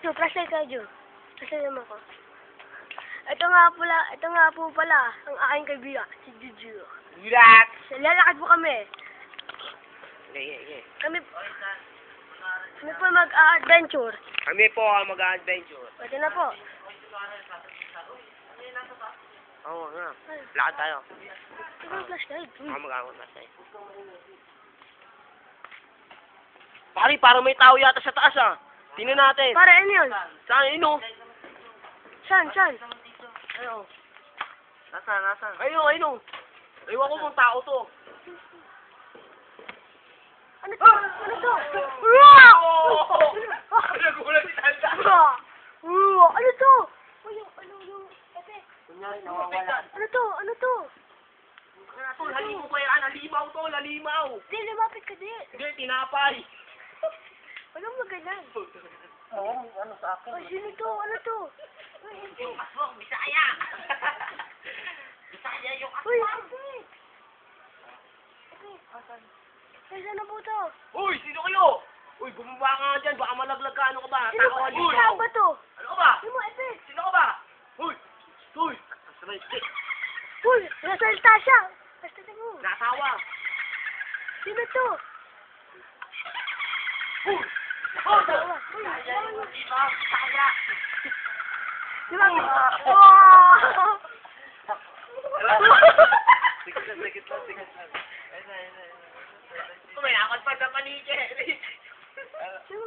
Jo, flashlight ka, Jo. Flashlight naman ko. Ito nga po pala, ang aking kaibigan, si Juju. Relax! Lalakad po kami. Yeah. Kami po mag-adventure. Kami po ang mag-adventure. Pwede na po. Oo nga. Lakad tayo. Ito yung flashlight. Mag-awat na tayo. Pare, parang may tao yata sa taas ah. Tingnan natin. Para, ano yun? Saan? Ino? Saan? Ayun. Nasaan? Ayun. Ewan ko kung tao to. Ano to? Wow! Nagulat si Tanda. Wow! Ano to? Yung, ete. Kunyari, nawawala. Ano to? Tol, halimo pa yan. Halimaw. Di, lumapit ka di. Hindi, tinapay. Ano mo ganyan? Oo, ano sa akin? Oh, sino to? Ano to? Yung aswang, Bisaya. Bisaya yung Uy, aswang. Ay, saan na po to? Uy, sino kayo? Uy, bumaba ka nga dyan. Baka malaglag ka. Ano ka ba? Sino Takawan ba? mo. Saan ba to? Ano ka ba? Sino mo, ete? Sino ka ba? Uy! Sabay, Uy, nasalta siya. Basta mo. natawa. Sino to? Uy! Oh, tawa. Uy, Diba? Saya. lumapit. Wow! Sikit lang. Tumayakot pa sa panike. Sino?